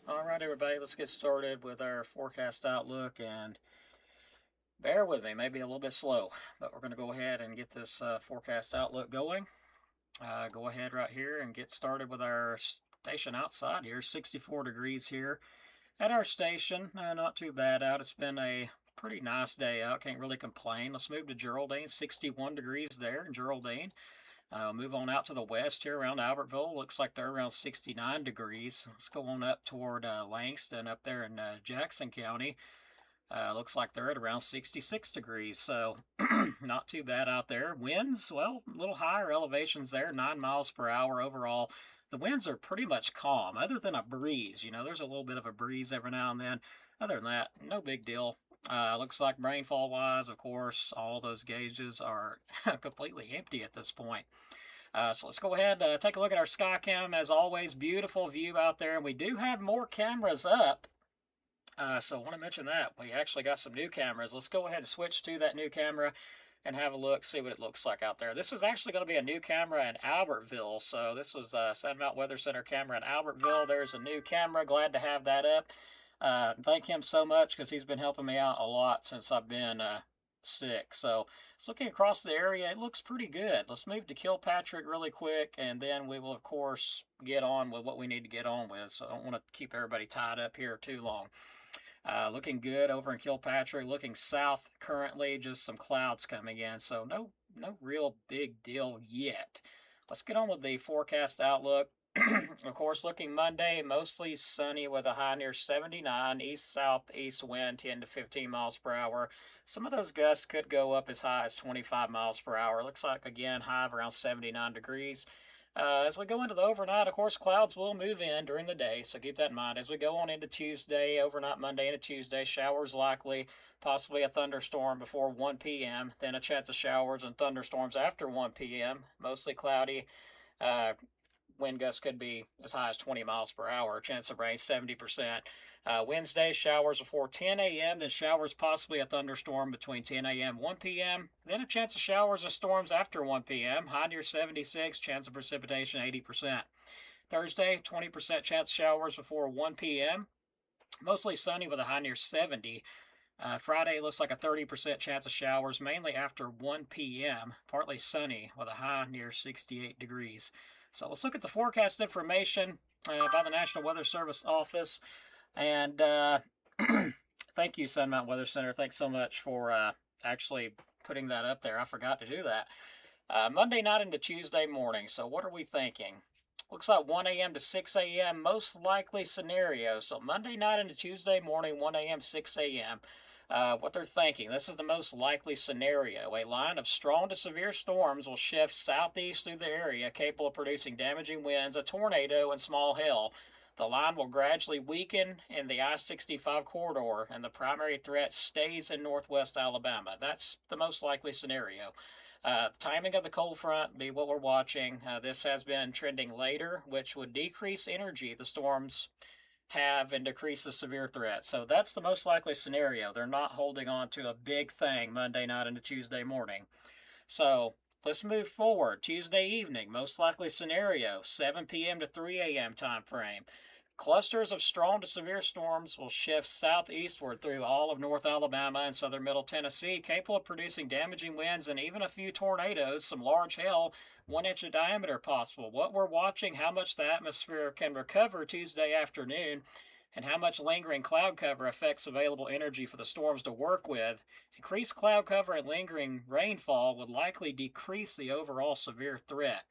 All right, everybody, let's get started with our forecast outlook and bear with me, maybe a little bit slow, but we're going to go ahead and get this forecast outlook going. Go ahead right here and get started with our station outside here. 64 degrees here at our station. Not too bad out. It's been a pretty nice day out. Can't really complain. Let's move to Geraldine. 61 degrees there in Geraldine. Move on out to the west here around Albertville. Looks like they're around 69 degrees. Let's go on up toward Langston up there in Jackson County. Looks like they're at around 66 degrees, so not too bad out there. Winds, well, a little higher elevations there, 9 miles per hour overall. The winds are pretty much calm, other than a breeze. You know, there's a little bit of a breeze every now and then. Other than that, no big deal. Looks like rainfall-wise, of course, all those gauges are completely empty at this point. So let's go ahead and take a look at our Skycam. As always, beautiful view out there, and we do have more cameras up. So I want to mention that. We actually got some new cameras. Let's go ahead and switch to that new camera and have a look, see what it looks like out there. This is actually going to be a new camera in Albertville. So this was Sand Mountain Weather Center camera in Albertville. There's a new camera. Glad to have that up. Thank him so much because he's been helping me out a lot since I've been sick. So looking across the area, it looks pretty good. Let's move to Kilpatrick really quick, and then we will, of course, get on with what we need to get on with. So I don't want to keep everybody tied up here too long. Looking good over in Kilpatrick. Looking south currently, just some clouds coming in. So no real big deal yet. Let's get on with the forecast outlook. Of course, looking Monday, mostly sunny with a high near 79, east-southeast wind 10 to 15 miles per hour. Some of those gusts could go up as high as 25 miles per hour. Looks like, again, high of around 79 degrees. As we go into the overnight, of course, clouds will move in during the day, so keep that in mind. As we go on into Tuesday, overnight Monday into Tuesday, showers likely, possibly a thunderstorm before 1 p.m., then a chance of showers and thunderstorms after 1 p.m., mostly cloudy. Wind gusts could be as high as 20 miles per hour. Chance of rain, 70%. Wednesday, showers before 10 a.m., then showers, possibly a thunderstorm between 10 a.m. and 1 p.m. Then a chance of showers or storms after 1 p.m. High near 76, chance of precipitation, 80%. Thursday, 20% chance of showers before 1 p.m. Mostly sunny with a high near 70. Friday looks like a 30% chance of showers, mainly after 1 p.m. Partly sunny with a high near 68 degrees. So let's look at the forecast information by the National Weather Service office. And thank you, Sun Mountain Weather Center. Thanks so much for actually putting that up there. I forgot to do that. Monday night into Tuesday morning. So what are we thinking? Looks like 1 a.m. to 6 a.m. most likely scenario. So Monday night into Tuesday morning, 1 a.m., 6 a.m. What they're thinking. This is the most likely scenario. A line of strong to severe storms will shift southeast through the area, capable of producing damaging winds, a tornado, and small hail. The line will gradually weaken in the I-65 corridor, and the primary threat stays in northwest Alabama. That's the most likely scenario. Timing of the cold front be what we're watching. This has been trending later, which would decrease energy the storms have and decrease the severe threat. So that's the most likely scenario. They're not holding on to a big thing Monday night into Tuesday morning. So let's move forward. Tuesday evening, most likely scenario, 7 p.m. to 3 a.m. time frame. Clusters of strong to severe storms will shift southeastward through all of North Alabama and southern Middle Tennessee, capable of producing damaging winds and even a few tornadoes, some large hail, 1 inch in diameter possible. What we're watching, how much the atmosphere can recover Tuesday afternoon, and how much lingering cloud cover affects available energy for the storms to work with. Increased cloud cover and lingering rainfall would likely decrease the overall severe threat.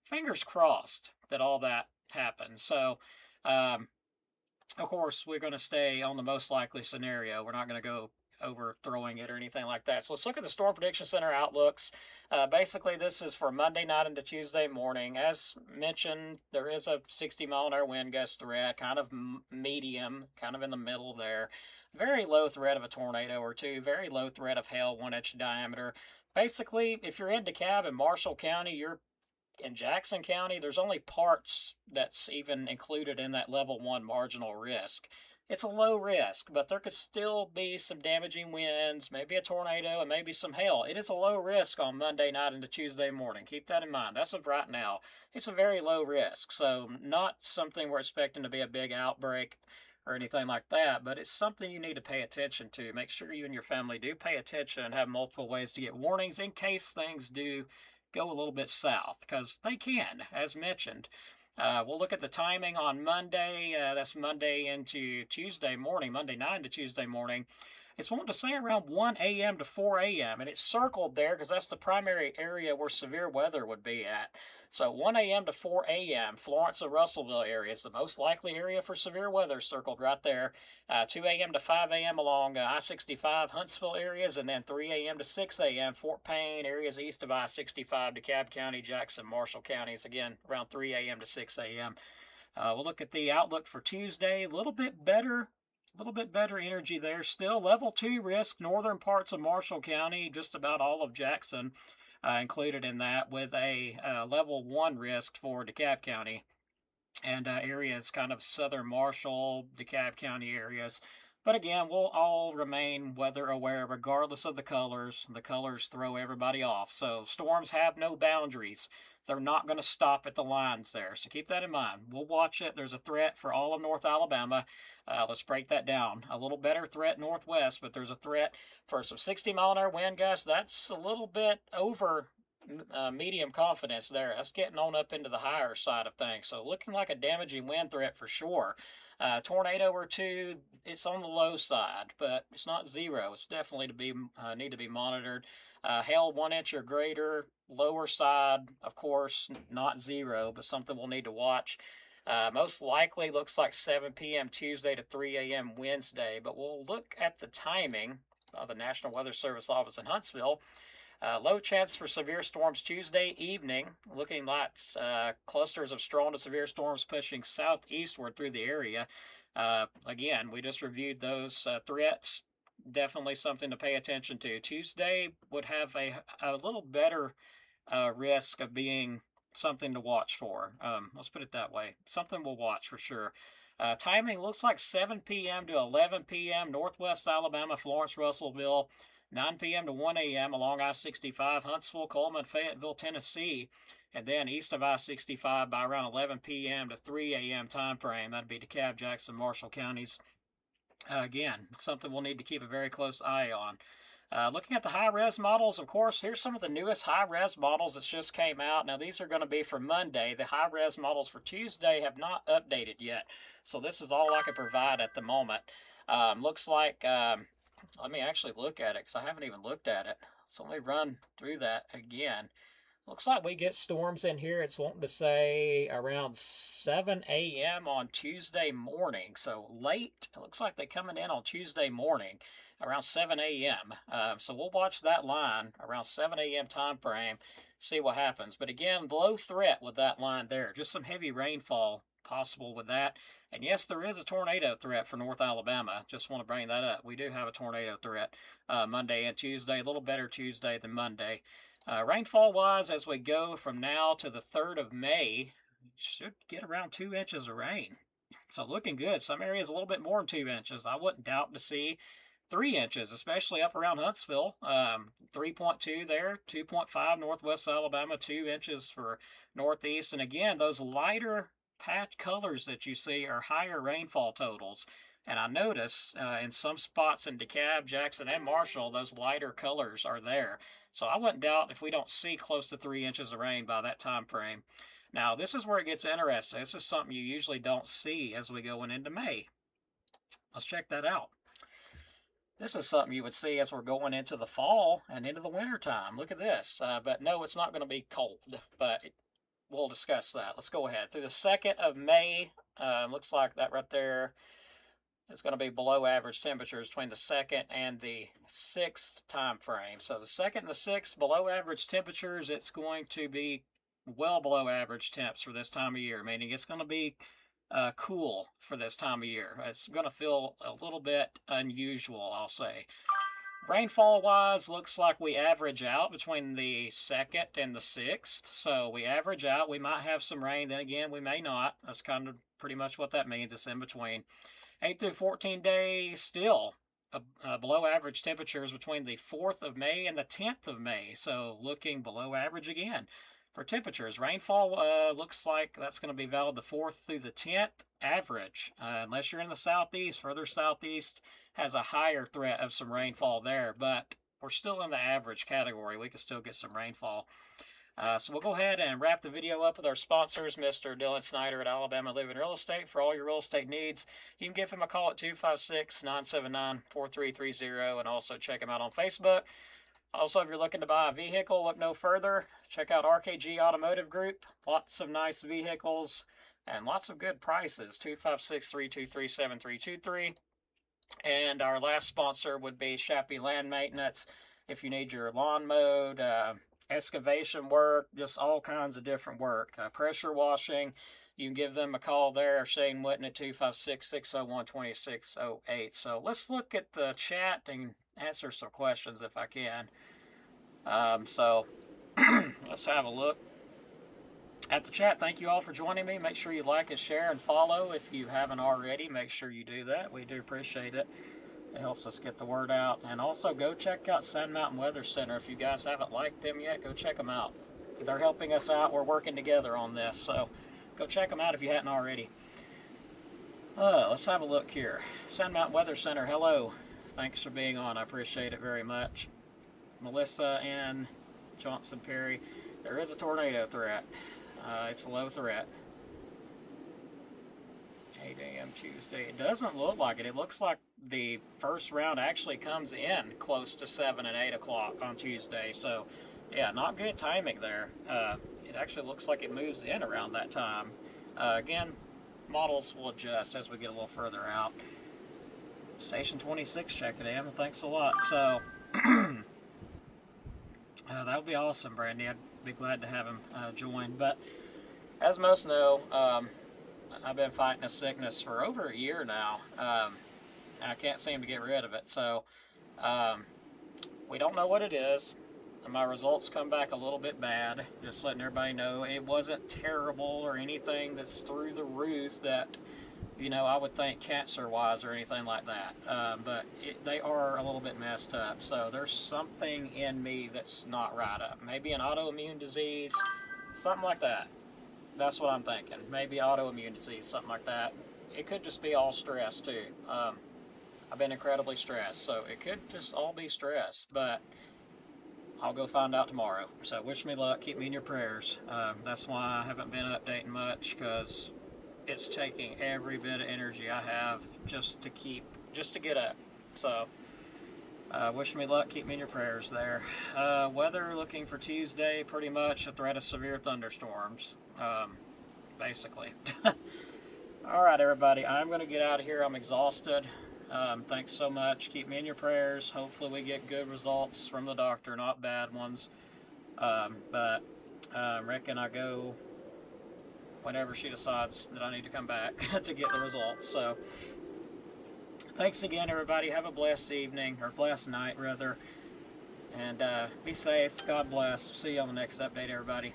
Fingers crossed that all that happens. So, of course, we're going to stay on the most likely scenario. We're not going to go overthrowing it or anything like that. So let's look at the Storm Prediction Center outlooks. Basically, this is for Monday night into Tuesday morning. As mentioned, there is a 60-mile-an-hour wind gust threat, kind of medium, kind of in the middle there. Very low threat of a tornado or two. Very low threat of hail, 1 inch diameter. Basically, if you're in DeKalb and Marshall County, you're in Jackson County, there's only parts that's even included in that level 1 marginal risk. it's a low risk, but there could still be some damaging winds, maybe a tornado, and maybe some hail. It is a low risk on Monday night into Tuesday morning. Keep that in mind. That's of right now. It's a very low risk, so not something we're expecting to be a big outbreak or anything like that, but it's something you need to pay attention to. Make sure you and your family do pay attention and have multiple ways to get warnings in case things do go a little bit south, because they can, as mentioned. We'll look at the timing on Monday. That's Monday into Tuesday morning, Monday night into Tuesday morning. It's wanting to say around 1 a.m. to 4 a.m. And it's circled there because that's the primary area where severe weather would be at. So 1 a.m. to 4 a.m., Florence and Russellville area is the most likely area for severe weather, circled right there. 2 a.m. to 5 a.m. along I-65 Huntsville areas, and then 3 a.m. to 6 a.m. Fort Payne areas east of I-65, DeKalb County, Jackson, Marshall counties, again, around 3 a.m. to 6 a.m. We'll look at the outlook for Tuesday. A little bit better energy there. Still level 2 risk, northern parts of Marshall County, just about all of Jackson included in that, with a level 1 risk for DeKalb County and areas kind of southern Marshall, DeKalb County areas. But again, we'll all remain weather aware regardless of the colors. The colors throw everybody off. So storms have no boundaries. They're not going to stop at the lines there. So keep that in mind. We'll watch it. There's a threat for all of North Alabama. Let's break that down. A little better threat northwest, but there's a threat for some 60-mile-an-hour wind gusts. That's a little bit over medium confidence there. That's getting on up into the higher side of things. So looking like a damaging wind threat for sure. Tornado or two, it's on the low side, but it's not zero. It's definitely need to be monitored. Hail 1 inch or greater, lower side, of course, not zero, but something we'll need to watch. Most likely looks like 7 p.m. Tuesday to 3 a.m. Wednesday, but we'll look at the timing of the National Weather Service office in Huntsville. Low chance for severe storms Tuesday evening, looking like clusters of strong to severe storms pushing southeastward through the area. Again, we just reviewed those threats. Definitely something to pay attention to. Tuesday would have a little better risk of being something to watch for. Let's put it that way. Something we'll watch for sure. Timing looks like 7 p.m. to 11 p.m. Northwest Alabama, Florence, Russellville. 9 p.m. to 1 a.m. along I-65, Huntsville, Coleman, Fayetteville, Tennessee, and then east of I-65 by around 11 p.m. to 3 a.m. time frame. That'd be DeKalb, Jackson, Marshall counties. Again, something we'll need to keep a very close eye on. Looking at the high-res models, of course, here's some of the newest high-res models that just came out. Now, these are going to be for Monday. The high-res models for Tuesday have not updated yet, so this is all I can provide at the moment. Looks like... let me actually look at it because I haven't even looked at it. So let me run through that again. Looks like we get storms in here. It's wanting to say around 7 a.m. on Tuesday morning. So late. It looks like they're coming in on Tuesday morning around 7 a.m. So we'll watch that line around 7 a.m. time frame, see what happens. But again, low threat with that line there. Just some heavy rainfall possible with that. And yes, there is a tornado threat for North Alabama. Just want to bring that up. We do have a tornado threat Monday and Tuesday. A little better Tuesday than Monday. Rainfall-wise, as we go from now to the 3rd of May, should get around 2 inches of rain. So looking good. Some areas a little bit more than 2 inches. I wouldn't doubt to see 3 inches, especially up around Huntsville. 3.2 there, 2.5 Northwest Alabama, 2 inches for Northeast. And again, those lighter patch colors that you see are higher rainfall totals. And I notice in some spots in DeKalb, Jackson, and Marshall, those lighter colors are there. So I wouldn't doubt if we don't see close to 3 inches of rain by that time frame. Now, this is where it gets interesting. This is something you usually don't see as we go into May. Let's check that out. This is something you would see as we're going into the fall and into the winter time. Look at this. But no, it's not going to be cold, but we'll discuss that. Let's go ahead. Through the 2nd of May, looks like that right there is going to be below average temperatures between the 2nd and the 6th time frame. So the 2nd and the 6th, below average temperatures, it's going to be well below average temps for this time of year, meaning it's going to be cool for this time of year. It's going to feel a little bit unusual, I'll say. Rainfall-wise, looks like we average out between the 2nd and the 6th. So we average out. We might have some rain. Then again, we may not. That's kind of pretty much what that means. It's in between. 8 through 14 days, still below average temperatures between the 4th of May and the 10th of May. So looking below average again for temperatures. Rainfall looks like that's going to be valid the 4th through the 10th average. Unless you're in the southeast, further southeast has a higher threat of some rainfall there, but we're still in the average category. We can still get some rainfall. So we'll go ahead and wrap the video up with our sponsors, Mr. Dylan Snyder at Alabama Living Real Estate. For all your real estate needs, you can give him a call at 256-979-4330 and also check him out on Facebook. Also, if you're looking to buy a vehicle, look no further. Check out RKG Automotive Group. Lots of nice vehicles and lots of good prices. 256-323-7323. And our last sponsor would be Shappy Land Maintenance. If you need your lawn mowed, excavation work, just all kinds of different work. Pressure washing, you can give them a call there, Shane Witten at 256-601-2608. So let's look at the chat and answer some questions if I can. So let's have a look at the chat. Thank you all for joining me. Make sure you like and share and follow if you haven't already. Make sure you do that. We do appreciate it. It helps us get the word out. And also go check out Sand Mountain Weather Center. If you guys haven't liked them yet, go check them out. They're helping us out. We're working together on this. So go check them out if you hadn't already. Let's have a look here. Sand Mountain Weather Center, hello. Thanks for being on. I appreciate it very much. Melissa and Johnson Perry. There is a tornado threat. It's a low threat. 8 a.m. Tuesday. It doesn't look like it. It looks like the first round actually comes in close to 7 and 8 o'clock on Tuesday. So, yeah, not good timing there. It actually looks like it moves in around that time. Again, models will adjust as we get a little further out. Station 26 checking in. Thanks a lot. So, that would be awesome, Brandy. I'd be glad to have him join. But as most know, I've been fighting a sickness for over a year now. I can't seem to get rid of it. So we don't know what it is. My results come back a little bit bad. Just letting everybody know it wasn't terrible or anything that's through the roof that, you know, I would think cancer-wise or anything like that. But they are a little bit messed up. So there's something in me that's not right up. Maybe an autoimmune disease, something like that. That's what I'm thinking. Maybe autoimmune disease, something like that. It could just be all stress too. I've been incredibly stressed, so it could just all be stress. But I'll go find out tomorrow. So wish me luck. Keep me in your prayers. That's why I haven't been updating much, because it's taking every bit of energy I have just to get up. So wish me luck. Keep me in your prayers there. Weather looking for Tuesday, pretty much a threat of severe thunderstorms. Basically. All right, everybody, I'm going to get out of here. I'm exhausted. Thanks so much. Keep me in your prayers. Hopefully we get good results from the doctor, not bad ones. But I reckon I go whenever she decides that I need to come back to get the results. So thanks again, everybody. Have a blessed evening, or blessed night, rather. And be safe. God bless. See you on the next update, everybody.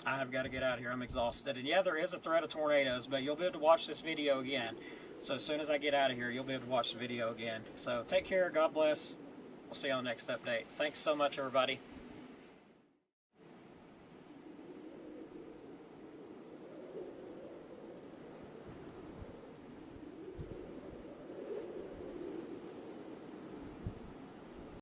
I have got to get out of here. I'm exhausted. And yeah, there is a threat of tornadoes, but you'll be able to watch this video again. So as soon as I get out of here, you'll be able to watch the video again. So take care. God bless. We'll see you on the next update. Thanks so much, everybody.